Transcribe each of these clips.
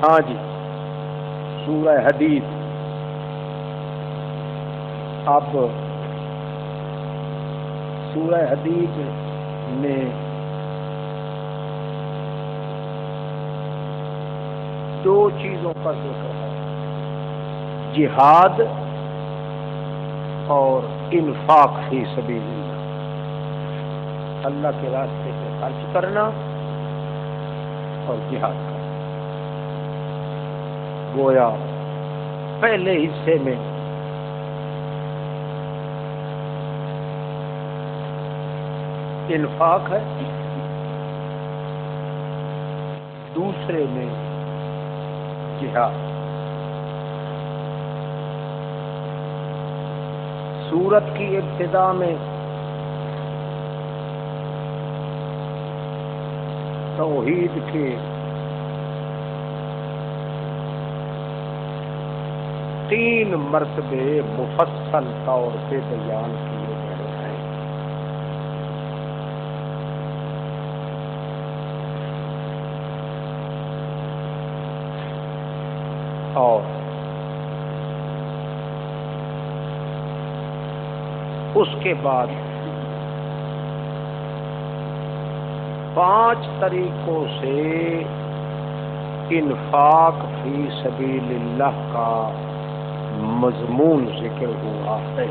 ہاں جی سورہ حدید. اب سورہ حدید میں دو چیزوں کا ذکر ہے، جہاد اور انفاق فی سبیل اللہ، اللہ کے راستے پہ خرچ کرنا اور جہاد کرنا. گویا پہلے حصے میں انفاق ہے، دوسرے میں جہاد. سورت کی ابتدا میں توحید کے تین مرتبے مفصل طور سے بیان کیے گئے ہیں. اور اس کے بعد 5 طریقوں سے انفاق فی سبیل اللہ کا مضمون ذکر ہوا ہے.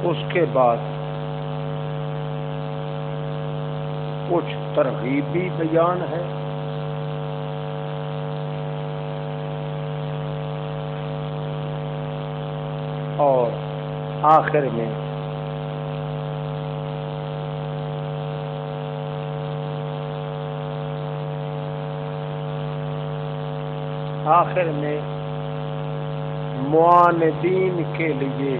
اس کے بعد کچھ ترغیبی بیان ہے، اور آخر میں معاندین کے لیے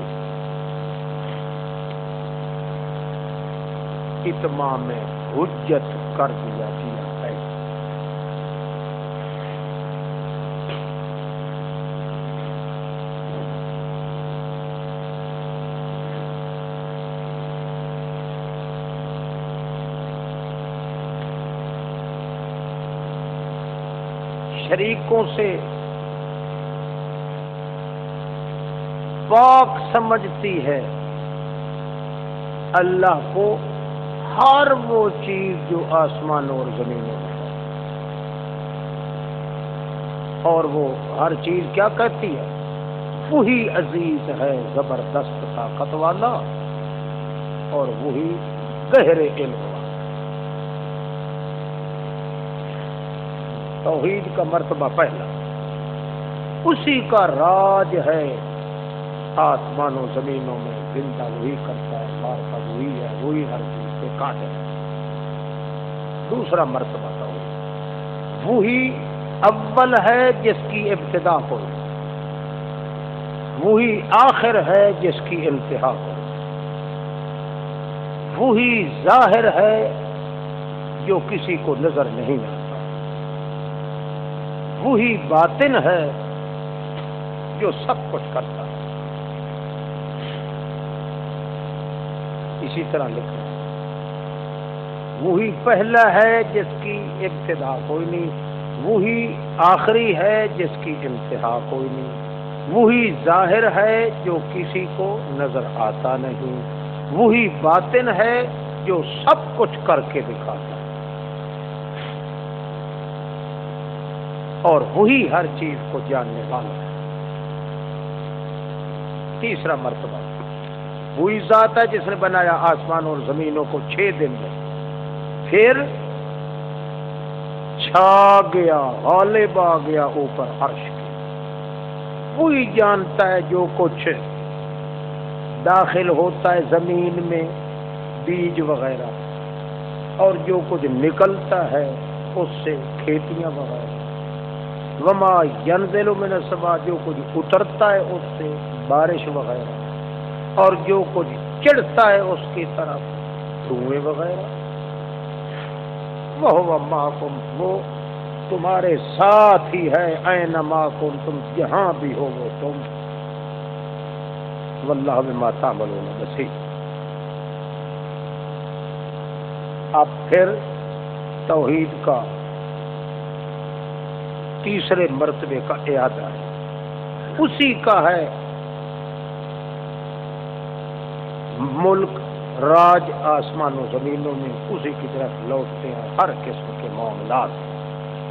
اتمام حجت کر دیا ہے. شریکوں سے پاک سمجھتی ہے اللہ کو ہر وہ چیز جو آسمان اور زمین میں ہے، اور وہ ہر چیز کیا کہتی ہے؟ وہی عزیز ہے زبردست طاقت والا اور وہی گہرے علم والا. توحید کا مرتبہ پہلا، اسی کا راج ہے آسمان و زمینوں میں، زندہ وہی کرتا ہے، مارتا وہی ہے، وہی ہر چیز پہ قادر ہے. دوسرا مرتبہ توحید، وہی اول ہے جس کی ابتدا کوئی، وہی آخر ہے جس کی انتہا کوئی، وہی ظاہر ہے جو کسی کو نظر نہیں آتا، وہی باطن ہے جو سب کچھ کرتا ہے. اسی طرح لکھا ہے وہی پہلا ہے جس کی ابتدا کوئی نہیں، وہی آخری ہے جس کی انتہا کوئی نہیں، وہی ظاہر ہے جو کسی کو نظر آتا نہیں، وہی باطن ہے جو سب کچھ کر کے دکھاتا ہے، اور وہی ہر چیز کو جاننے والا ہے. تیسرا مرتبہ وہی ذات ہے جس نے بنایا آسمان اور زمینوں کو 6 دن میں، پھر چھا گیا، غالب آ گیا اوپر عرش کے. وہی جانتا ہے جو کچھ داخل ہوتا ہے زمین میں، بیج وغیرہ، اور جو کچھ نکلتا ہے اس سے کھیتیاں وغیرہ. وما ينزل من السماء، جو کچھ اترتا ہے اس سے بارش وغیرہ، اور جو کچھ چڑھتا ہے اس کی طرف دھوئیں وغیرہ. وہ معکم، وہ تمہارے ساتھ ہی ہے، اینما کنتم، جہاں بھی ہو وہ تم، واللہ بما تعملون بصیر۔ اب پھر توحید کا تیسرے مرتبے کا اعادہ ہے، اسی کا ہے ملک راج آسمان و زمینوں میں، اسی کی طرف لوٹتے ہیں ہر قسم کے معاملات،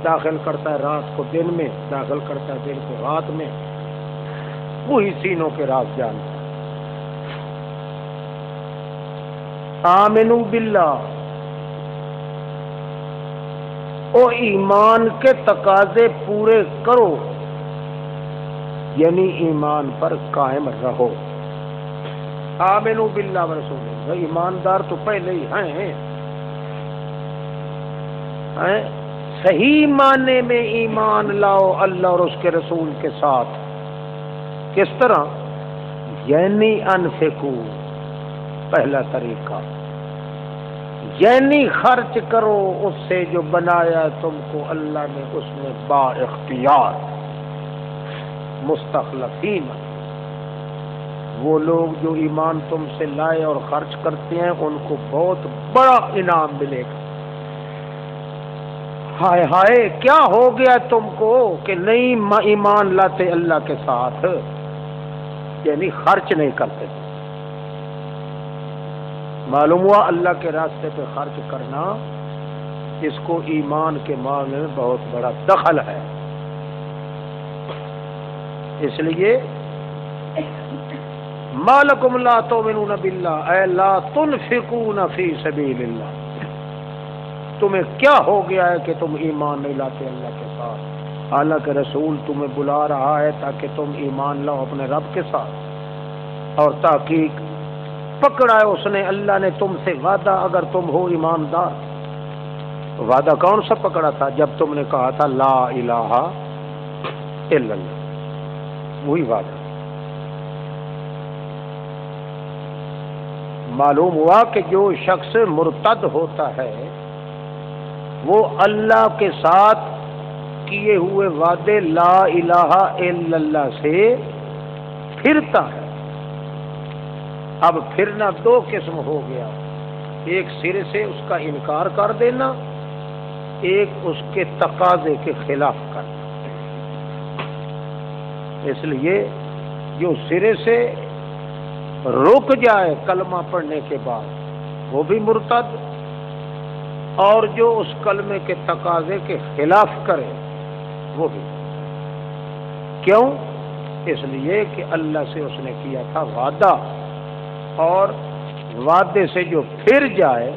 داخل کرتا ہے رات کو دن میں، داخل کرتا ہے دن کو رات میں، وہی سینوں کے راز جانتا ہے۔ آمنو باللہ، او ایمان کے تقاضے پورے کرو، یعنی ایمان پر قائم رہو۔ آمنو باللہ ورسولہ، ایماندار تو پہلے ہی ہیں، صحیح معنی میں ایمان لاؤ اللہ اور اس کے رسول کے ساتھ۔ کس طرح؟ یعنی انفقو، پہلا طریقہ، یعنی خرچ کرو اس سے جو بنایا تم کو اللہ نے، اس میں با اختیار، مستخلفین، وہ لوگ جو ایمان تم سے لائے اور خرچ کرتے ہیں ان کو بہت بڑا انعام ملے گا۔ ہائے ہائے کیا ہو گیا تم کو کہ نہیں ایمان لاتے اللہ کے ساتھ، یعنی خرچ نہیں کرتے۔ معلوم ہوا اللہ کے راستے پہ خرچ کرنا، اس کو ایمان کے معاملے میں بہت بڑا دخل ہے۔ اس لیے ما لکم لا تؤمنون باللہ اے لا تنفقون فی سبیل اللہ، تمہیں کیا ہو گیا ہے کہ تم ایمان نہیں لاتے اللہ کے ساتھ، حالانکہ رسول تمہیں بلا رہا ہے تاکہ تم ایمان لاؤ اپنے رب کے ساتھ، اور تحقیق پکڑا ہے اس نے، اللہ نے تم سے وعدہ، اگر تم ہو ایماندار۔ وعدہ کون سا پکڑا تھا؟ جب تم نے کہا تھا لا الہ الا اللہ، وہی وعدہ۔ معلوم ہوا کہ جو شخص مرتد ہوتا ہے وہ اللہ کے ساتھ کیے ہوئے وعدے لا الہ الا اللہ سے پھرتا ہے۔ اب پھرنا دو قسم ہو گیا، ایک سرے سے اس کا انکار کر دینا، ایک اس کے تقاضے کے خلاف کرنا۔ اس لیے جو سرے سے رک جائے کلمہ پڑھنے کے بعد وہ بھی مرتد، اور جو اس کلمے کے تقاضے کے خلاف کرے وہ بھی۔ کیوں؟ اس لیے کہ اللہ سے اس نے کیا تھا وعدہ، اور وعدے سے جو پھر جائے،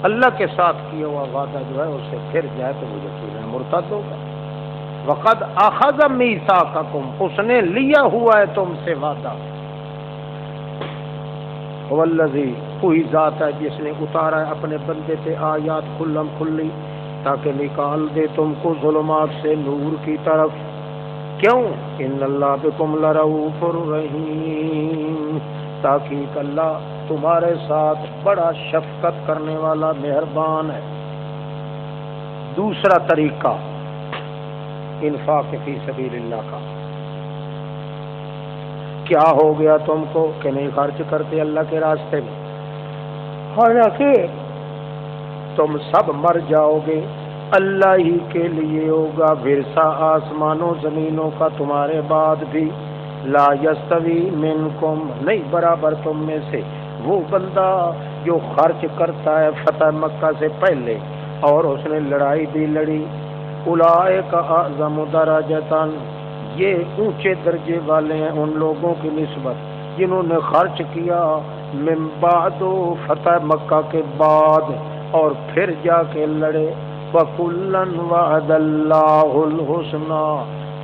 اللہ کے ساتھ کیا ہوا وعدہ جو ہے اس سے پھر جائے تو وہ یقیناً مرتد ہوگا۔ وقد اخذ میثاقکم، اس نے لیا ہوا ہے تم سے وعدہ۔ والذی، وہی ذات ہے جس نے اتارا ہے اپنے بندے پہ آیات کھلم کھلی تاکہ نکال دے تم کو ظلمات سے نور کی طرف۔ کیوں؟ ان اللہ بکم لرؤوف رحیم، تاکہ اللہ تمہارے ساتھ بڑا شفقت کرنے والا مہربان ہے۔ دوسرا طریقہ انفاق فی سبیل اللہ کا، کیا ہو گیا تم کو کہ نہیں خرچ کرتے اللہ کے راستے میں، حالانکہ تم سب مر جاؤ گے، اللہ ہی کے لیے ہوگا ورثہ آسمانوں زمینوں کا تمہارے بعد بھی۔ لا یستوی منکم، نہیں برابر تم میں سے وہ بندہ جو خرچ کرتا ہے فتح مکہ سے پہلے اور اس نے لڑائی بھی لڑی، اولئک اعظم درجۃ، یہ اونچے درجے والے ہیں ان لوگوں کی نسبت جنہوں نے خرچ کیا من بعد، فتح مکہ کے بعد اور پھر جا کے لڑے۔ وَكُلًّا وَعَدَ اللَّهُ الْحُسْنَى،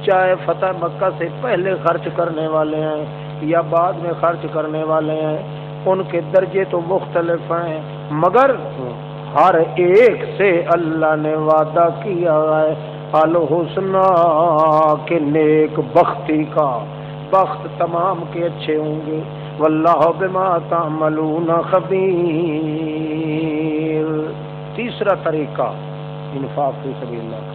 چاہے فتح مکہ سے پہلے خرچ کرنے والے ہیں یا بعد میں خرچ کرنے والے ہیں، ان کے درجے تو مختلف ہیں، مگر ہر ایک سے اللہ نے وعدہ کیا ہے الحسنى، کہ نیک بختی کا، بخت تمام کے اچھے ہوں گے۔ واللہ بما تعملون خبیر۔ تیسرا طریقہ انفاق فی سبیل اللہ کا،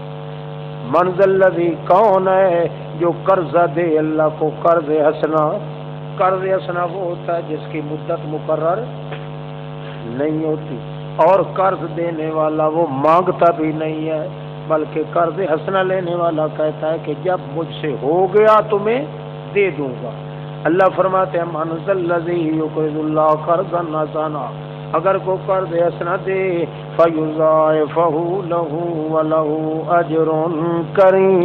من ذا الذی کون ہے جو قرضہ دے اللہ کو قرض حسنا. قرض حسنا وہ ہوتا ہے جس کی مدت مقرر نہیں ہوتی، اور قرض دینے والا وہ مانگتا بھی نہیں ہے، بلکہ قرض حسنا لینے والا کہتا ہے کہ جب مجھ سے ہو گیا تمہیں دے دوں گا. اللہ فرماتے ہیں من ذا الذی یقرض اللہ قرضا حسنا، اگر کو قرض حسنا دے فیضاعفہ لہ ولہ اجر کریم،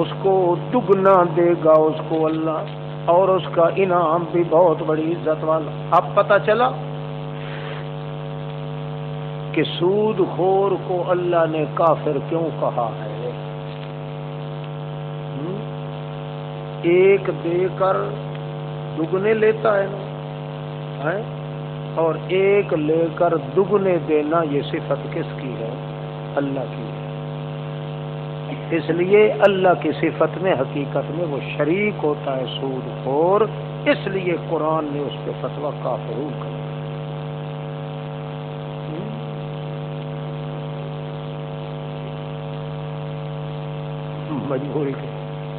اس کو دگنا دے گا اس کو اللہ، اور اس کا انعام بھی بہت بڑی عزت والا. اب پتہ چلا کہ سود خور کو اللہ نے کافر کیوں کہا ہے. ایک دے کر دگنے لیتا ہے نا، اور ایک لے کر دگنے دینا، یہ صفت کس کی ہے؟ اللہ کی ہے. اس لیے اللہ کی صفت میں حقیقت میں وہ شریک ہوتا ہے سود خور، اس لیے قرآن نے اس پہ فتویٰ کافرون کر مجبوری کے.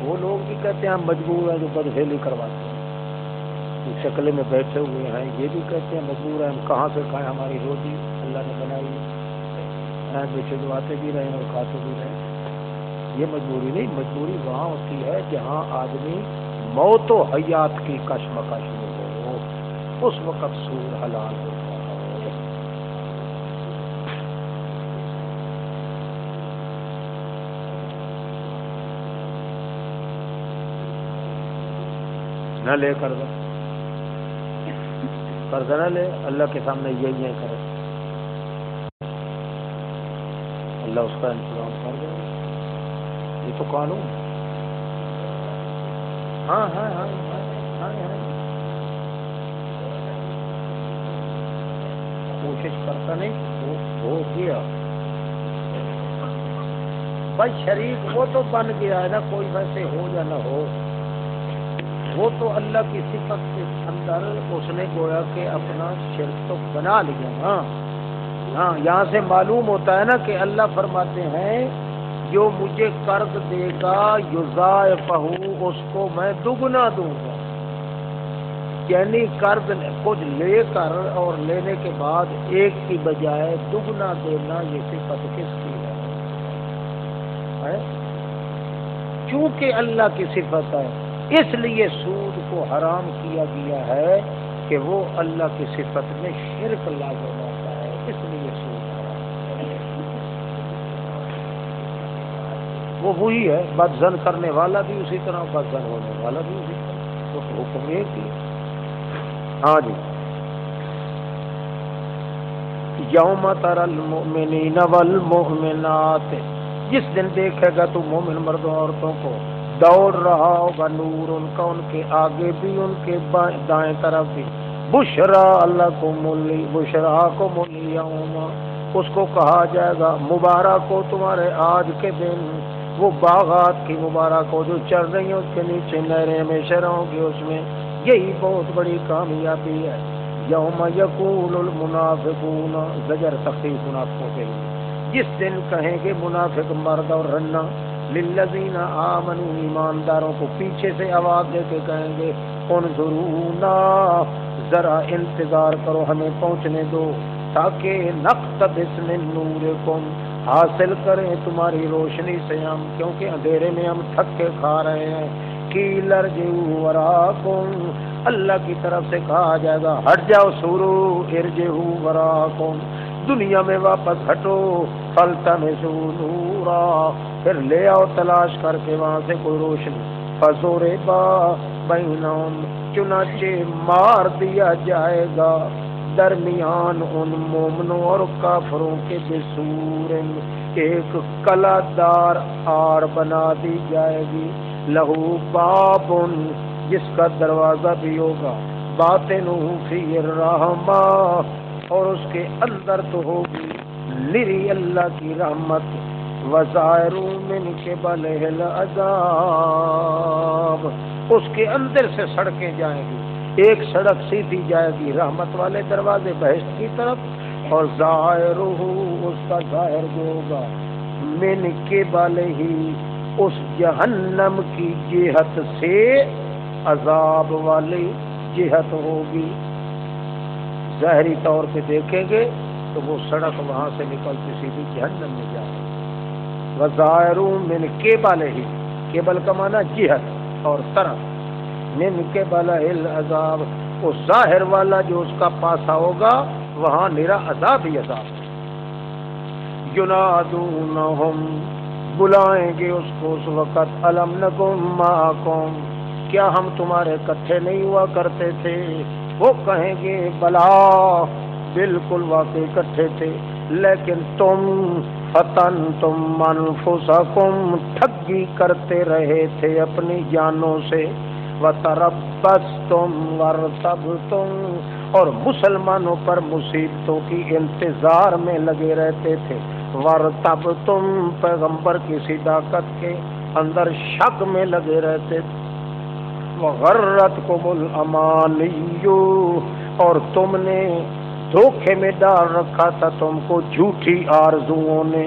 وہ لوگ بھی کہتے ہیں ہم مجبور ہیں جو بدفعلی کرواتے ہیں، شکل میں بیٹھے ہوئے ہیں، یہ بھی کہتے ہیں مجبور ہیں، ہم کہاں سے کھائیں، ہماری روزی اللہ نے بنائی ہے، بیچے دعاتے بھی رہے اور کھاتے بھی رہے. یہ مجبوری نہیں، مجبوری وہاں ہوتی ہے جہاں آدمی موت و حیات کی کشمکش میں ہو، اس وقت سود حلال ہوتا ہے. نہ لے قرضہ نہ لے، اللہ کے سامنے یہی کرے، اللہ اس کا انتظام کر دے. یہ تو قانون. ہاں ہاں ہاں ہاں ہاں، کوشش کرتا نہیں وہ ہو گیا بھائی شریک، وہ تو بن گیا ہے نا، کوئی ویسے ہو یا نہ ہو، وہ تو اللہ کی صفت کے اندر اس نے گویا کہ اپنا شرک تو بنا لیا. ہاں یہاں سے معلوم ہوتا ہے نا کہ اللہ فرماتے ہیں جو مجھے قرض دے گا یضاعفہ، اس کو میں دگنا دوں گا. یعنی قرض کچھ لے کر اور لینے کے بعد ایک کی بجائے دگنا دینا، یہ صفت کس کی ہے؟ چونکہ اللہ کی صفت ہے، اس لیے سود کو حرام کیا گیا ہے کہ وہ اللہ کی صفت میں شرک لازم آتا ہے، اس لیے سود حرام. وہ وہی ہے، بدزن کرنے والا بھی اسی طرح، بدزن ہونے والا بھی اسی طرح، تو حکم ایک ہی. ہاں جی. یوم تری المؤمنین والمؤمنات، جس دن دیکھے گا تو مومن مردوں عورتوں کو دوڑ رہا ہوگا نور ان کا، ان کے آگے بھی ان کے دائیں طرف بھی. بشرا لکم بشراکم الیوم، اس کو کہا جائے گا مبارک ہو تمہارے آج کے دن. وہ باغات کی مبارک ہو جو چل رہی ہیں، اس کے نیچے نہریں ہمیشہ رہوں گی اس میں، یہی بہت بڑی کامیابی ہے. یوم یقول المنافقون، زجر تخفیف منافقوں کے لیے، جس دن کہیں گے منافق مرد اور رنا للذین آمنوا، ایمانداروں کو پیچھے سے آواز دے کے کہیں گے انظرونا، ذرا انتظار کرو، ہمیں پہنچنے دو، تاکہ نقتبس من نورکم، حاصل کریں تمہاری روشنی سے ہم، کیونکہ اندھیرے میں ہم تھکے کھا رہے ہیں. قیل ارجعوا وراءکم، اللہ کی طرف سے کہا جائے گا ہٹ جاؤ سورو، ارجعوا وراءکم، دنیا میں واپس ہٹو. فالتمسوا نورا، پھر لے آؤ تلاش کر کے وہاں سے کوئی روشنی. فضربا بینہم، چنانچہ مار دیا جائے گا درمیان ان مومنوں اور کافروں کے بسور، ایک کلا دار آڑ بنا دی جائے گی. لہو باب، جس کا دروازہ بھی ہوگا، باطنہ فیہ الرحمہ، اور اس کے اندر تو ہوگی نری اللہ کی رحمت. وظاہر من قبلہ العذاب، اس کے اندر سے سڑکیں جائیں گی، ایک سڑک سیدھی جائے گی رحمت والے دروازے بہشت کی طرف، اور ظاہرہ اس کا ظاہر جو ہوگا من قبل ہی اس جہنم کی جہت سے عذاب والی جہت ہوگی. ظاہری طور پہ دیکھیں گے تو وہ سڑک وہاں سے نکلتی سیدھی جہنم میں جائے. وظاہر من قبل ہی، قبل کا معنی جہت اور طرف، من قبل العذاب وہ ظاہر والا جو اس کا پاسا ہوگا وہاں نرا عذاب ہی عذاب. ینادونہم بلائیں گے اس کو اس وقت، الم نکم معکم کیا ہم تمہارے اکٹھے نہیں ہوا کرتے تھے؟ وہ کہیں گے بلا بالکل واقعی اکٹھے تھے، لیکن تم فتنتم انفسکم ٹھگی کرتے رہے تھے اپنی جانوں سے، وتربصتم وارتبتم اور مسلمانوں پر مصیبتوں کی انتظار میں لگے رہتے تھے، وارتبتم پیغمبر کی صداقت کے اندر شک میں لگے رہتے تھے، وغرتکم الامانی اور تم نے دھوکے میں ڈال رکھا تھا تم کو جھوٹی آرزوؤں نے،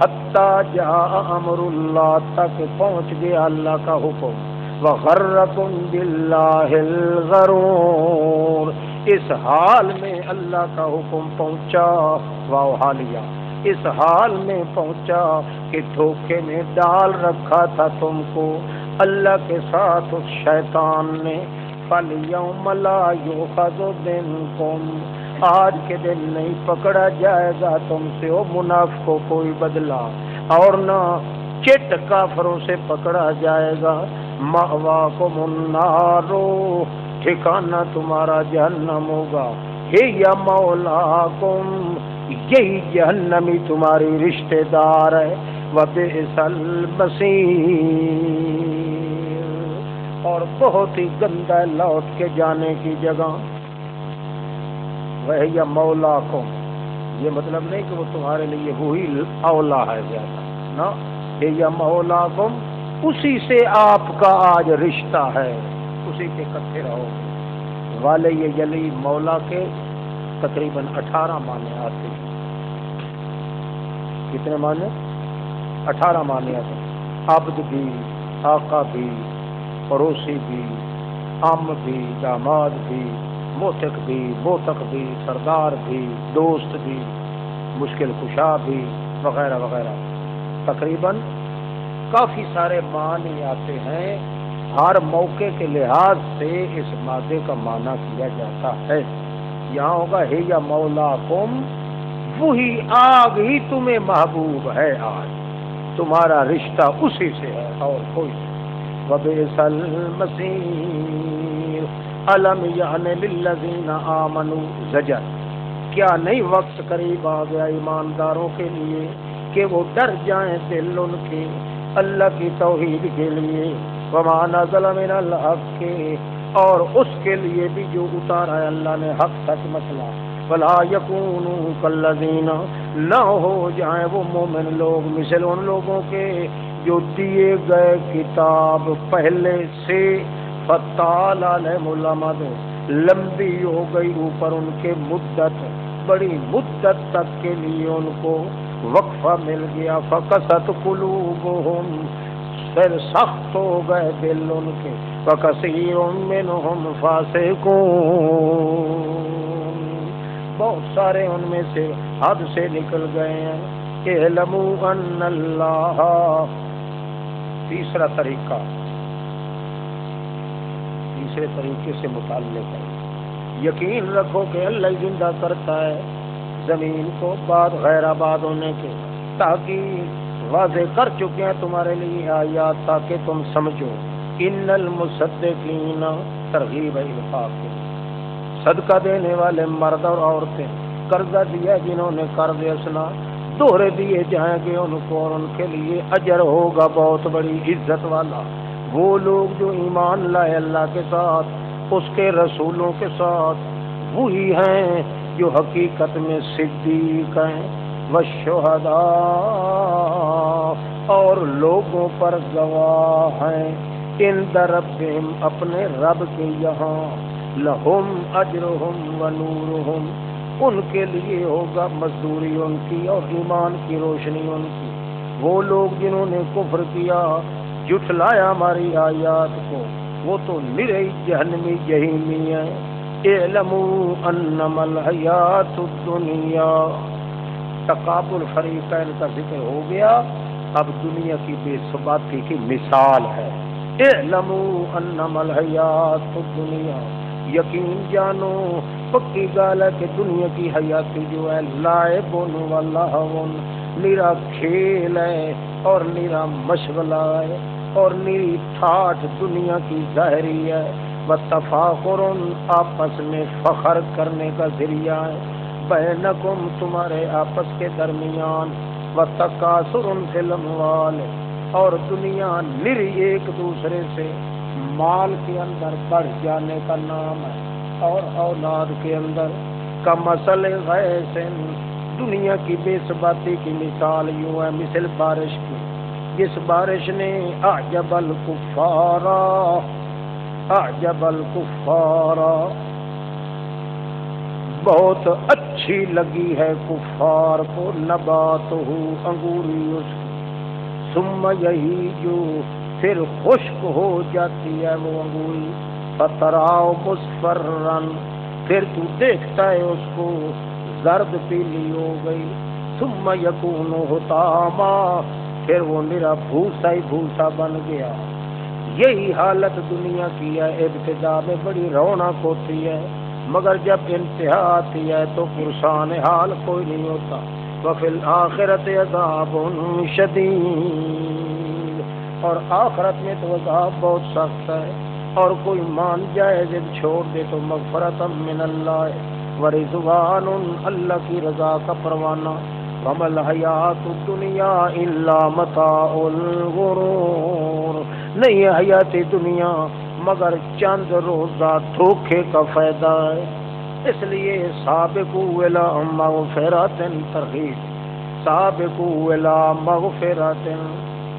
حتی جاء امر اللہ تک پہنچ گیا اللہ کا حکم، وغرکم باللہ الغرور اس حال میں اللہ کا حکم پہنچا، واو حالیہ اس حال میں پہنچا کہ دھوکے میں ڈال رکھا تھا تم کو اللہ کے ساتھ اس شیطان نے. فَالْيَوْمَ لَا يُؤْخَذُ مِنْكُمْ آج کے دن نہیں پکڑا جائے گا تم سے او منافقوں کوئی بدلہ، اور نہ چٹ کافروں سے پکڑا جائے گا. مأواکم النار ٹھکانہ تمہارا جہنم ہوگا، ہی مولاکم یہی جہنمی تمہاری رشتہ دار ہے، وبئس المصیر اور بہت ہی گندا لوٹ کے جانے کی جگہ. وہی مولاکم یہ مطلب نہیں کہ وہ تمہارے لیے وہی اولا ہے زیادہ، نا یہ مولاکم اسی سے آپ کا آج رشتہ ہے، اسی کے اکٹھے رہو گے. والے یہ یلی مولا کے تقریباً 18 معنی آتے ہیں. کتنے معنی؟ 18 معنی آتے ہیں. عبد بھی، آقا بھی، پڑوسی بھی، ام بھی، داماد بھی، موتق بھی، موتق بھی، سردار بھی، دوست بھی، مشکل کشا بھی، وغیرہ وغیرہ. تقریباً کافی سارے معنی آتے ہیں. ہر موقع کے لحاظ سے اس مادے کا معنی کیا جاتا ہے. یہاں ہوگا ہے یا مولاکم وہی آگ ہی تمہیں محبوب ہے، آج تمہارا رشتہ اسی سے ہے اور کوئی نہیں. وبئس المصیر الم یعن للذین آمنوا زجر کیا نہیں وقت قریب آ گیا ایمانداروں کے لیے کہ وہ ڈر جائیں دل ان کے اللہ کی توحید کے لیے، وما نزل من الحق اور اس کے لیے بھی جو اتارا ہے اللہ نے حق سچ مسئلہ، ولا یکونوا کالذین نہ ہو جائیں وہ مومن لوگ مثل ان لوگوں کے جو دیے گئے کتاب پہلے سے فطال علیہم الامد لمبی ہو گئی اوپر ان کے مدت، بڑی مدت تک کے لیے ان کو وقفہ مل گیا. فقست قلوبہم پھر سخت ہو گئے دل ان کے، وکثیر منہم فاسقون بہت سارے ان میں سے حد سے نکل گئے ہیں. اعلموا ان اللہ تیسرا طریقہ، تیسرے طریقے سے متعلق ہے. یقین رکھو کہ اللہ زندہ کرتا ہے زمین کو بعد غیر آباد ہونے کے، تاکہ واضح کر چکے ہیں تمہارے لیے آیات تاکہ تم سمجھو. ان المصدقین ترغیب انفاق کے صدقہ دینے والے مرد اور عورتیں، قرضہ دیا جنہوں نے قرض اسنا دوہرے دیے جائیں گے ان کو، اور ان کے لیے اجر ہوگا بہت بڑی عزت والا. وہ لوگ جو ایمان لائے اللہ کے ساتھ اس کے رسولوں کے ساتھ، وہی ہیں جو حقیقت میں صدیق ہیں، والشہداء اور لوگوں پر گواہ ہیں، عند ربہم اپنے رب کے یہاں، لہم اجرہم ونورہم ان کے لیے ہوگا مزدوری ان کی اور ایمان کی روشنی ان کی۔ وہ لوگ جنہوں نے کفر کیا، جھٹلایا ہماری آیات کو، وہ تو نرئی جہنمی جہیمی ہے۔ اعلموا انما الحیات الدنیا، تقابل فریقین کا ذکر ہو گیا، اب دنیا کی بے ثباتی کی مثال ہے۔ اعلموا انما الحیات الدنیا، یقین جانو، پکی گال ہے کہ دنیا کی حیاتی جو ہے لعب و لہو، نرا کھیل ہے اور نرا مشغلہ ہے اور نری ٹھاٹھ دنیا کی ظاہری ہے، وتفاخر، آپس میں فخر کرنے کا ذریعہ ہے، بینکم، تمہارے آپس کے درمیان، وتکاثر فی الاموال، اور دنیا نری ایک دوسرے سے مال کے اندر بڑھ جانے کا نام ہے اور اولاد کے اندر، کمثل غیث، دنیا کی بے ثباتی کی مثال یوں ہے مثل بارش کی، جس بارش نے اعجب الکفار، بہت اچھی لگی ہے کفار کو، نبات ہو، انگوری اس کی، ثم یہی جو پھر خشک ہو جاتی ہے وہ انگوری، فتراؤ مصفرن، پھر تو دیکھتا ہے اس کو زرد پیلی ہو گئی، ثم یکون حطاما، پھر وہ میرا بھوسا ہی بھوسا بن گیا۔ یہی حالت دنیا کی ہے، ابتدا میں بڑی رونق ہوتی ہے مگر جب انتہا آتی ہے تو پرسان حال کوئی نہیں ہوتا۔ وفی الآخرت عذاب شدید، اور آخرت میں تو عذاب بہت سخت ہے، اور کوئی مان جائے جب چھوڑ دے تو مغفرت من اللہ ورضوان، اللہ کی رضا کا پروانہ، وما الحیات الدنیا الا متاع الغرور، نہیں ہے حیات دنیا مگر چند روزہ دھوکے کا فائدہ ہے۔ اس لیے سابقوا الی مغفرۃ، ترغیب، سابقوا الی مغفرۃ،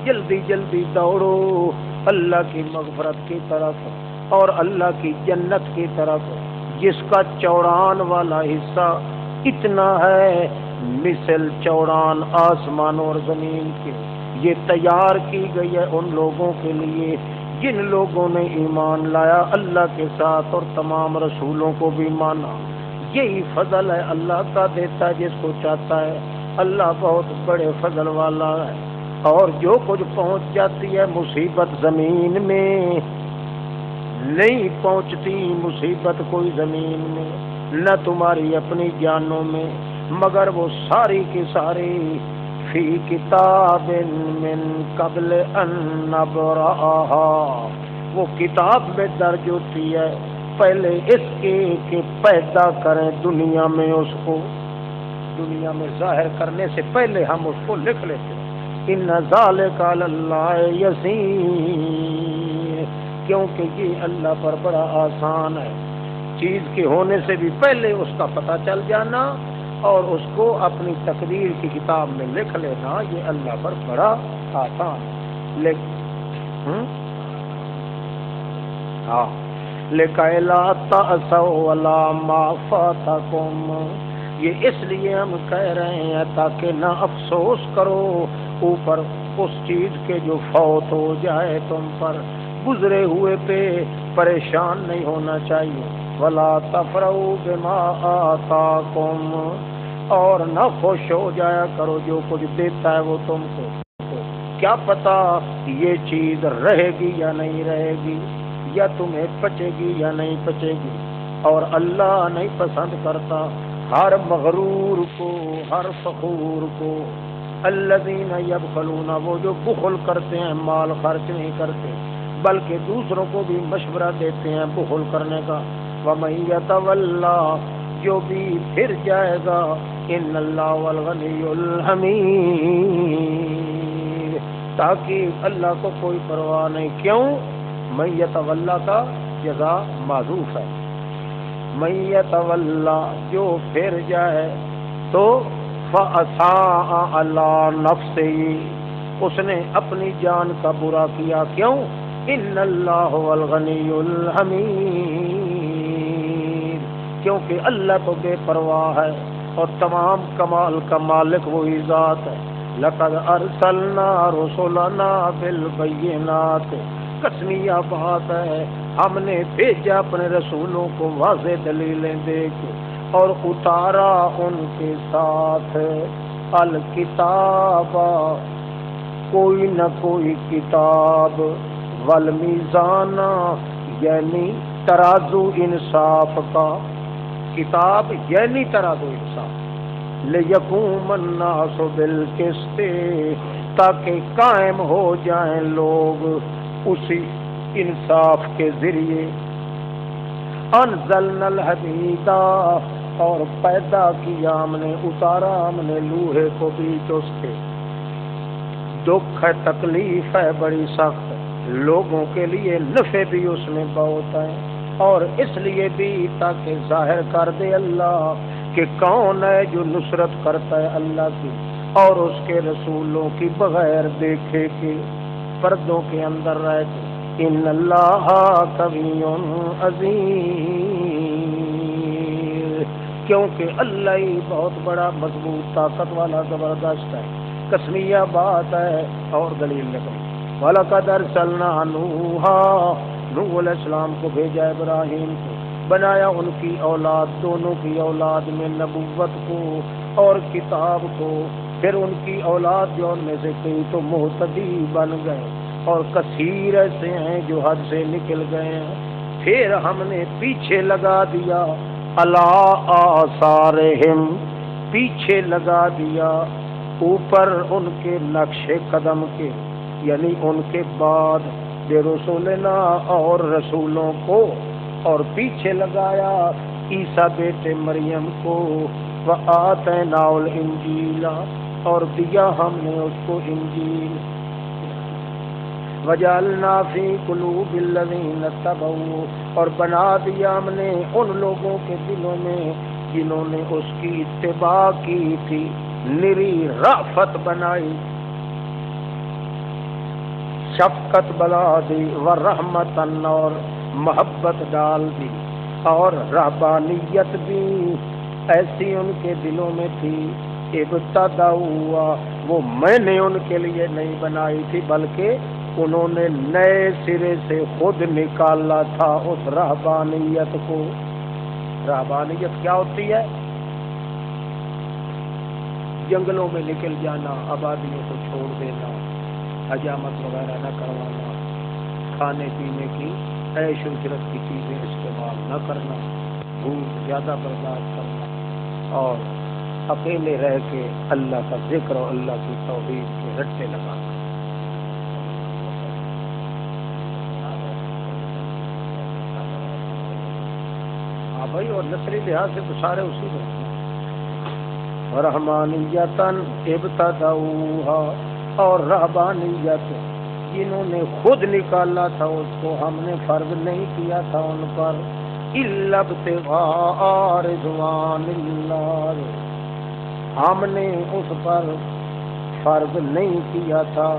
جلدی جلدی دوڑو اللہ کی مغفرت کی طرف اور اللہ کی جنت کی طرف، جس کا چوڑان والا حصہ اتنا ہے مثل چوڑان آسمان اور زمین کے، یہ تیار کی گئی ہے ان لوگوں کے لیے جن لوگوں نے ایمان لایا اللہ کے ساتھ اور تمام رسولوں کو بھی مانا۔ یہی فضل ہے اللہ کا، دیتا ہے جس کو چاہتا ہے، اللہ بہت بڑے فضل والا ہے۔ اور جو کچھ پہنچ جاتی ہے مصیبت زمین میں، نہیں پہنچتی مصیبت کوئی زمین میں نہ تمہاری اپنی جانوں میں، مگر وہ ساری کی ساری فی کتاب من قبل ان نبرأها، وہ کتاب میں درج ہوتی ہے پہلے اس کے کہ پیدا کریں دنیا میں اس کو، دنیا میں ظاہر کرنے سے پہلے ہم اس کو لکھ لیتے ہیں۔ ان ذالک علی اللہ یسیر، کیونکہ یہ اللہ پر بڑا آسان ہے، چیز کے ہونے سے بھی پہلے اس کا پتہ چل جانا اور اس کو اپنی تقدیر کی کتاب میں لکھ لینا، یہ اللہ پر بڑا آسان ہے۔ لِکَیْ لَا تَأْسَوْا عَلَىٰ مَا فَاتَکُمْ، یہ اس لیے ہم کہہ رہے ہیں تاکہ نہ افسوس کرو اوپر اس چیز کے جو فوت ہو جائے تم پر، گزرے ہوئے پہ پریشان نہیں ہونا چاہیے۔ وَلَا تَفْرَحُوا بِمَا آتَاکُمْ، اور نہ خوش ہو جایا کرو جو کچھ دیتا ہے وہ تم کو، کیا پتا یہ چیز رہے گی یا نہیں رہے گی، یا تمہیں پچے گی یا نہیں پچے گی، اور اللہ نہیں پسند کرتا ہر مغرور کو، ہر فخور کو۔ الذین یبخلون، وہ جو بخل کرتے ہیں، مال خرچ نہیں کرتے بلکہ دوسروں کو بھی مشورہ دیتے ہیں بخل کرنے کا۔ وَمَن یتولی، جو بھی پھر جائے گا، ان اللہ والغنی الحمید، تاکہ اللہ کو کوئی پرواہ نہیں۔ کیوں؟ من یتولی کا جزا معذوف ہے، من یتولی، جو پھر جائے تو فَأَسَاءَ عَلَىٰ نَفْسِهِ، اس نے اپنی جان کا برا کیا۔ کیوں؟ ان اللہ هو الغنی الحمید، کیونکہ اللہ تو بے پرواہ ہے اور تمام کمال کا مالک وہی ذات ہے۔ لقد ارسلنا رسلنا بالبینات، قسمیہ بات ہے ہم نے بھیجا اپنے رسولوں کو واضح دلیلیں دے کے اور اتارا ان کے ساتھ الکتاب، کوئی نہ کوئی کتاب، والمیزان یعنی ترازو انصاف کا، کتاب یعنی ترازو انصاف، لیقوم الناس بالقسط، تاکہ قائم ہو جائیں لوگ اسی انصاف کے ذریعے۔ انزلنا الحدید، اور پیدا کیا ہم نے، اتارا ہم نے لوہے کو بیچ اس کے، دکھ ہے تکلیف ہے بڑی سخت، لوگوں کے لیے نفع بھی اس میں بہت ہے، اور اس لیے بھی تاکہ ظاہر کر دے اللہ کہ کون ہے جو نصرت کرتا ہے اللہ کی اور اس کے رسولوں کی بغیر دیکھے کہ پردوں کے اندر رہ کے۔ ان اللہ قوی عزیز، کیونکہ اللہ ہی بہت بڑا مضبوط طاقت والا زبردست ہے، قسمیہ بات ہے اور دلیل لگائی۔ وَلَقَدْ أَرْسَلْنَا نُوحًا، نوح علیہ السلام کو بھیجا ابراہیم کو، بنایا ان کی اولاد، دونوں کی اولاد میں نبوت کو اور کتاب کو، پھر ان کی اولاد جو ان میں سے کئی تو مہتدی بن گئے اور کثیر ایسے ہیں جو حد سے نکل گئے ہیں، پھر ہم نے پیچھے لگا دیا علی آثارہم، پیچھے لگا دیا اوپر ان کے نقش قدم کے، یعنی ان کے بعد بے رسولنا اور رسولوں کو، اور پیچھے لگایا عیسیٰ بیٹے مریم کو، وآتیناہ الانجیل، اور دیا ہم نے اس کو انجیل، وجعلنا فی قلوب الذین اتبعوا، اور بنا دیا ہم نے ان لوگوں کے دلوں میں جنہوں نے اس کی اتباع کی تھی، نری رأفت بنائی، شفقت بنا دی، ورحمت، اور محبت ڈال دی، اور رہبانیت بھی ایسی ان کے دلوں میں تھی، ابتدعوا، وہ میں نے ان کے لیے نہیں بنائی تھی بلکہ انہوں نے نئے سرے سے خود نکالا تھا اس رہبانیت کو۔ رہبانیت کیا ہوتی ہے؟ جنگلوں میں نکل جانا، آبادیوں کو چھوڑ دینا، حجامت وغیرہ نہ کروانا، کھانے پینے کی عیش و عشرت کی چیزیں استعمال نہ کرنا، بھوک زیادہ برداشت کرنا، اور اکیلے رہ کے اللہ کا ذکر اور اللہ کی توحید کے رٹے لگانا۔ ہاں بھائی، اور نسلی لحاظ سے تو سارے اسی میں، رحمانیتاً ابتدعوہا، اور رہبانیت جنہوں نے خود نکالا تھا اس کو ہم نے فرض نہیں کیا تھا ان پر، الا ابتغاء رضوان اللہ، ہم نے اس پر فرض نہیں کیا تھا،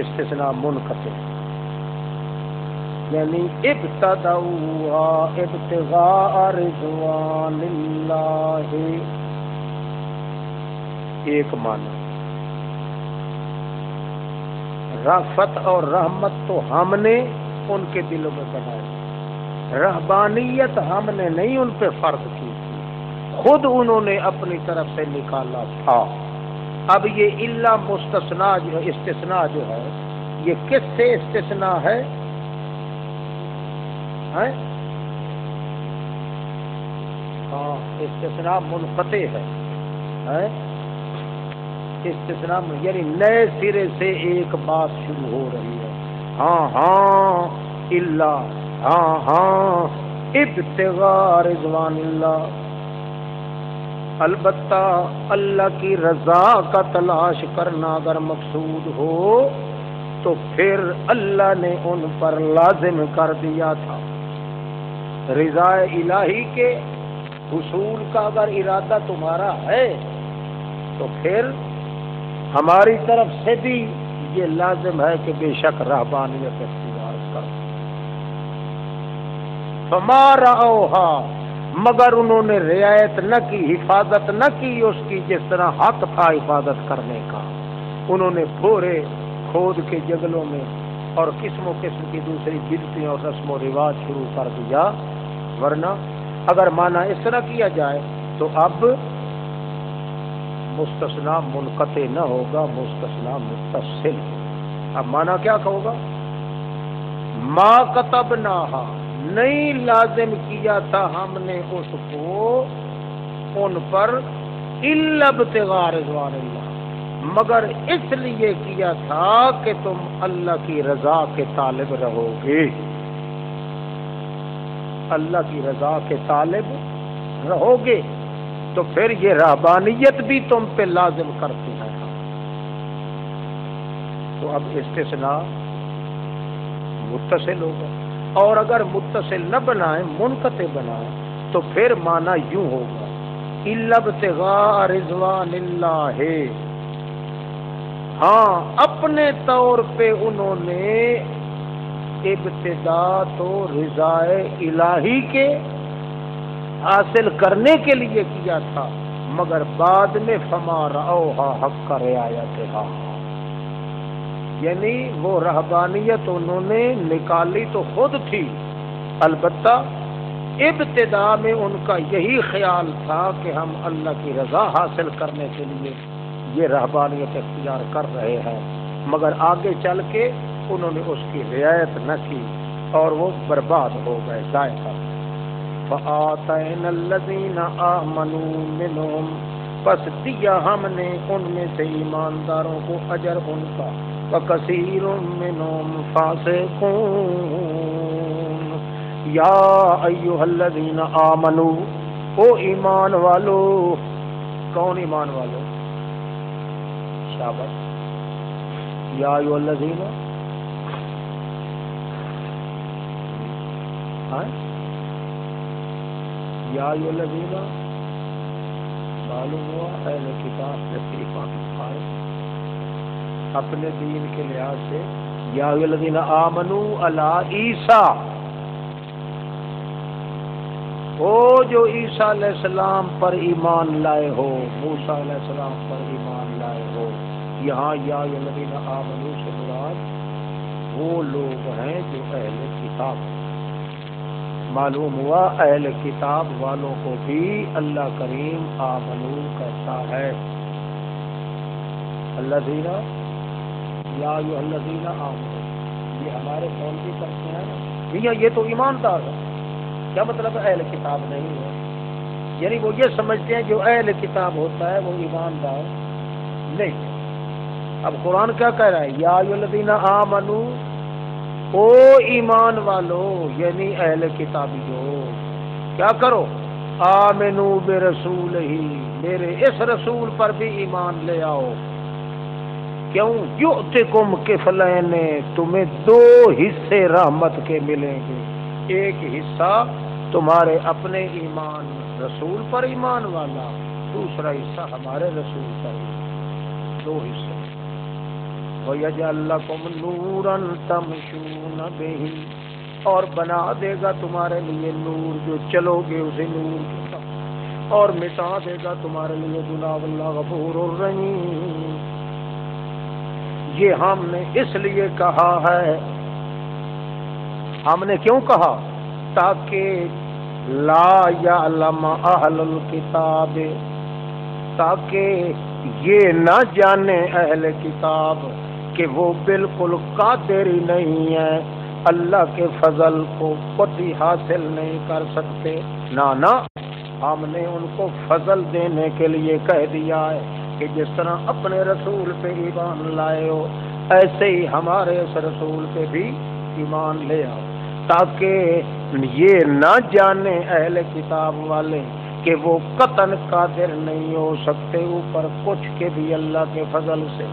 استثناء منقطع، یعنی ابتدعوا ابتغاء رضوان اللہ، ایک معنی، رافت اور رحمت تو ہم نے ان کے دلوں میں بنائی، رہبانیت ہم نے نہیں ان پہ فرض کی تھی، خود انہوں نے اپنی طرف سے نکالا تھا۔ اب یہ الا مستثنیٰ جو ہے، استثناء جو ہے، یہ کس سے استثناء ہے؟ ہاں، استثناء منقطع ہے، استثناء یعنی نئے سرے سے ایک بات شروع ہو رہی ہے، ہاں ہاں الا، ہاں ہاں ابتغاء رضوان اللہ، البتہ اللہ کی رضا کا تلاش کرنا اگر مقصود ہو تو پھر اللہ نے ان پر لازم کر دیا تھا، رضا الہی کے حصول کا اگر ارادہ تمہارا ہے تو پھر ہماری طرف سے بھی یہ لازم ہے کہ بے شک رہبانیت اختیار کر، فما رعوہا، مگر انہوں نے رعایت نہ کی، حفاظت نہ کی اس کی جس طرح حق تھا حفاظت کرنے کا۔ انہوں نے بھورے کھود کے جنگلوں میں اور قسم و قسم کی دوسری بدعتیں اور رسم و رواج شروع کر دیا۔ ورنہ اگر معنی اس طرح کیا جائے تو اب مستثنا منقطع نہ ہوگا، مستثنا متصل۔ اب معنی کیا ہوگا؟ ما کتبناہا، نہیں لازم کیا تھا ہم نے اس کو ان پر الا ابتغاء رضوان اللہ، مگر اس لیے کیا تھا کہ تم اللہ کی رضا کے طالب رہو گے، اللہ کی رضا کے طالب رہو گے، تو پھر یہ رہبانیت بھی تم پہ لازم کرتی ہے۔ تو اب استثناء متصل ہوگا، اور اگر متصل نہ بنائیں منقطع بنائیں تو پھر معنی یوں ہوگا الا ابتغاء رضوان اللہ، ہاں اپنے طور پہ انہوں نے ابتدا تو رضا الہی کے حاصل کرنے کے لیے کیا تھا، مگر بعد میں فما رعوہا حق رعایتہا، یعنی وہ رہبانیت انہوں نے نکالی تو خود تھی، البتہ ابتدا میں ان کا یہی خیال تھا کہ ہم اللہ کی رضا حاصل کرنے کے لیے یہ رہبانیت اختیار کر رہے ہیں، مگر آگے چل کے انہوں نے اس کی رعایت نہ کی اور وہ برباد ہو گئے، ضائع کر گئے۔ فآتینا الذین آمنوا منہم، پس دیا ہم نے ان میں سے ایمانداروں کو اجر ان کا، وکثیر منہم فاسقون۔ یا ایھا الذین آمنوا، او ایمان والو، کون ایمان والو؟ شاباش، یا ایھا الذین، یا ایھا الذین، معلوم ہوا اہل کتاب تشریف آئے اپنے دین کے لحاظ سے، یا ایھا الذین آمنوا علی عیسیٰ، وہ جو عیسیٰ علیہ السلام پر ایمان لائے ہو، موسیٰ علیہ السلام پر ایمان لائے ہو، یہاں یا ایھا الذین آمنوا سے مراد وہ لوگ ہیں جو اہل کتاب ہیں۔ معلوم ہوا اہل کتاب والوں کو بھی اللہ کریم آمنو کہتا ہے، الذین، یا ایھا الذین آمنو، یہ ہمارے قول بھی کرتے ہیں نا، یہ تو ایماندار ہے، کیا مطلب اہل کتاب نہیں ہے؟ یعنی وہ یہ سمجھتے ہیں جو اہل کتاب ہوتا ہے وہ ایماندار نہیں۔ اب قرآن کیا کہہ رہا ہے؟ یا ایھا الذین آمنو، او ایمان والو، یعنی اہل کتابیو، کیا کرو؟ آمنو برسول ہی، میرے اس رسول پر بھی ایمان لے آؤ۔ کیوں؟ یؤتکم کفلین، تمہیں دو حصے رحمت کے ملیں گے، ایک حصہ تمہارے اپنے ایمان رسول پر ایمان والا، دوسرا حصہ ہمارے رسول پر، دو حصے۔ وَيَجْعَلْ لَكُمْ نُورًا تَمْشُونَ بِهِ، اور بنا دے گا تمہارے لیے نور جو چلو گے اسے نور کے ساتھ، اور مٹا دے گا تمہارے لیے گناہ، واللہ غفور الرحیم۔ یہ ہم نے اس لیے کہا ہے، ہم نے کیوں کہا؟ تاکہ لا یعلم اہل الکتاب، تاکہ یہ نہ جانے اہل کتاب کہ وہ بالکل قادر ہی نہیں ہے، اللہ کے فضل کو خود ہی حاصل نہیں کر سکتے، نہ ہم نے ان کو فضل دینے کے لیے کہہ دیا ہے کہ جس طرح اپنے رسول پہ ایمان لائے ہو ایسے ہی ہمارے اس رسول پہ بھی ایمان لے آؤ، تاکہ یہ نہ جانے اہل کتاب والے کہ وہ قطعاً قادر نہیں ہو سکتے اوپر کچھ کے بھی اللہ کے فضل سے،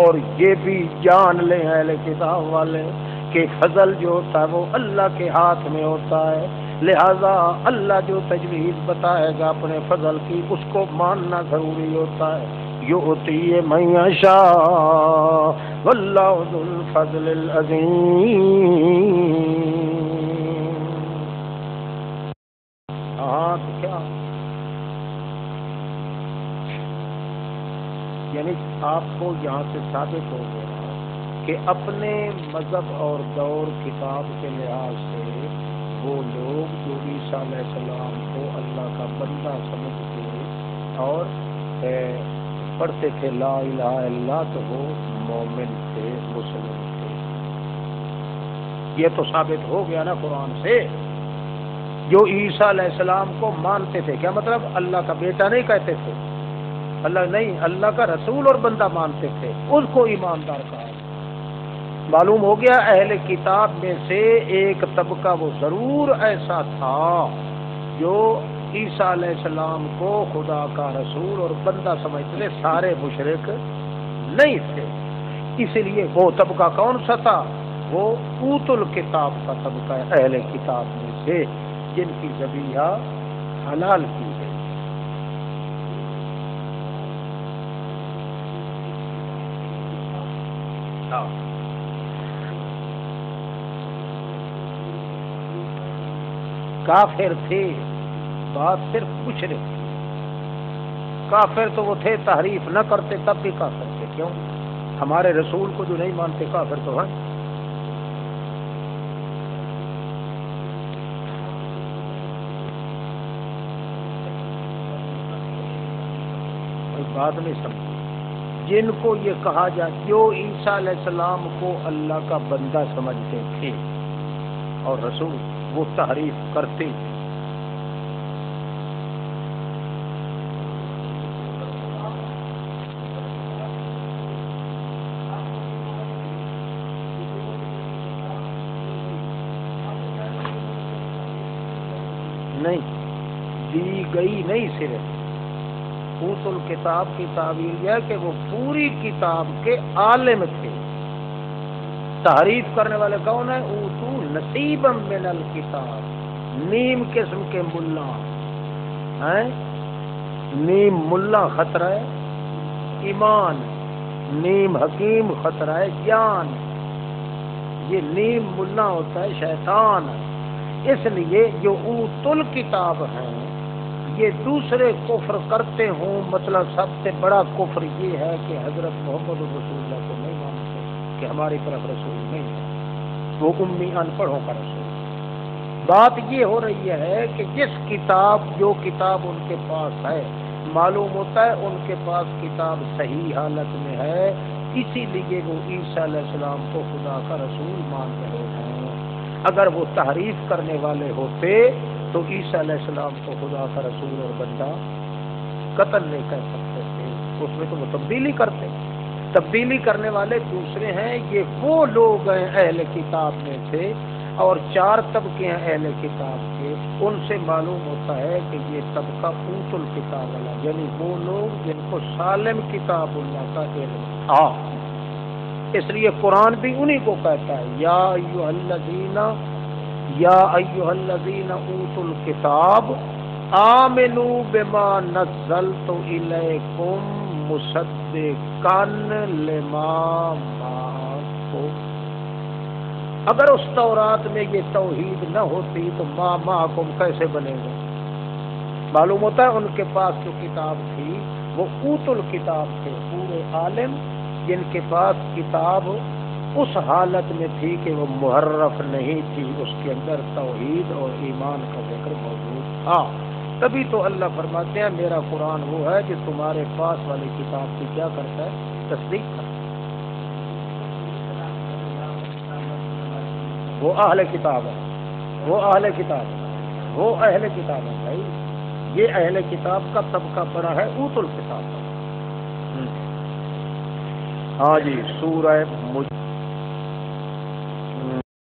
اور یہ بھی جان لیں اہل کتاب والے کہ فضل جو ہوتا ہے وہ اللہ کے ہاتھ میں ہوتا ہے، لہذا اللہ جو تجویز بتائے گا اپنے فضل کی اس کو ماننا ضروری ہوتا ہے۔ یؤتی من یشاء واللہ ذو الفضل العظیم۔ ہاں یعنی آپ کو یہاں سے ثابت ہو گیا کہ اپنے مذہب اور دور کتاب کے لحاظ سے وہ لوگ جو عیسیٰ علیہ السلام کو اللہ کا بندہ سمجھتے اور پڑھتے تھے لا الہ الا اللہ، تو وہ مومن تھے، مسلم تھے۔ یہ تو ثابت ہو گیا نا قرآن سے۔ جو عیسیٰ علیہ السلام کو مانتے تھے، کیا مطلب اللہ کا بیٹا نہیں کہتے تھے، اللہ نہیں، اللہ کا رسول اور بندہ مانتے تھے، اس کو ایماندار کہا۔ معلوم ہو گیا اہل کتاب میں سے ایک طبقہ وہ ضرور ایسا تھا جو عیسیٰ علیہ السلام کو خدا کا رسول اور بندہ سمجھتے تھے، سارے مشرک نہیں تھے۔ اس لیے وہ طبقہ کون سا تھا؟ وہ اوت الکتاب کا طبقہ ہے، اہل کتاب میں سے جن کی ذبیحہ حلال کی گئی۔ کافر تھے، بات صرف مشرک تھی۔ کافر تو وہ تھے، تحریف نہ کرتے تب بھی کافر تھے۔ کیوں؟ ہمارے رسول کو جو نہیں مانتے کافر تو ہیں۔ کوئی بات نہیں سمجھی۔ جن کو یہ کہا جائے جو عیسیٰ علیہ السلام کو اللہ کا بندہ سمجھتے تھے اور رسول، وہ تحریف کرتے تھے۔ نہیں دی گئی نہیں، صرف اوت الکتاب کی تعبیر یہ ہے کہ وہ پوری کتاب کے عالم تھے۔ تحریف کرنے والے کون ہیں؟ اوتو نصیبا من الکتاب، نیم قسم کے ملا ہیں۔ نیم ملا خطرہ ہے ایمان، نیم حکیم خطرہ ہے جان۔ یہ نیم ملا ہوتا ہے شیطان۔ اس لیے جو اوت الکتاب ہیں یہ دوسرے کفر کرتے ہوں، مطلب سب سے بڑا کفر یہ ہے کہ حضرت محمد رسول اللہ کو نہیں مانتے، کہ ہماری طرف رسول نہیں ہے، وہ امی ان پڑھوں کا رسول۔ بات یہ ہو رہی ہے کہ جس کتاب، جو کتاب ان کے پاس ہے، معلوم ہوتا ہے ان کے پاس کتاب صحیح حالت میں ہے، اسی لیے وہ عیسیٰ علیہ السلام کو خدا کا رسول مان رہے ہیں۔ اگر وہ تحریف کرنے والے ہوتے تو عیسیٰ علیہ السلام کو خدا کا رسول اور بندہ قتل نہیں کر سکتے تھے، اس میں تو وہ تبدیلی کرتے۔ تبدیلی کرنے والے دوسرے ہیں، یہ وہ لوگ ہیں اہل کتاب میں سے، اور چار طبقے ہیں اہل کتاب کے، ان سے معلوم ہوتا ہے کہ یہ طبقہ اوت الکتاب والا، یعنی وہ لوگ جن کو سالم کتاب اللہ کا علم تھا۔ اس لیے قرآن بھی انہی کو کہتا ہے یا ایھا الذین اوتوا الکتاب آمنوا بما نزلت الیکم مصدقا لما معکم۔ اگر اس تورات میں یہ توحید نہ ہوتی تو ما معکم کیسے بنے گا؟ معلوم ہوتا ہے ان کے پاس جو کتاب تھی وہ اوت الکتاب تھے، پورے عالم جن کے پاس کتاب اس حالت میں تھی کہ وہ محرف نہیں تھی، اس کے اندر توحید اور ایمان کا ذکر موجود تھا۔ تبھی تو اللہ فرماتے ہیں میرا قرآن وہ ہے جو تمہارے پاس والی کتاب کی کیا کرتا ہے؟ تصدیق کرتا ہے۔ وہ اہل کتاب ہے، وہ اہل کتاب ہے، وہ اہل کتاب ہے بھائی۔ یہ اہل کتاب کا طبقہ بڑا ہے اوت الکتاب کا۔ ہاں جی، سورہ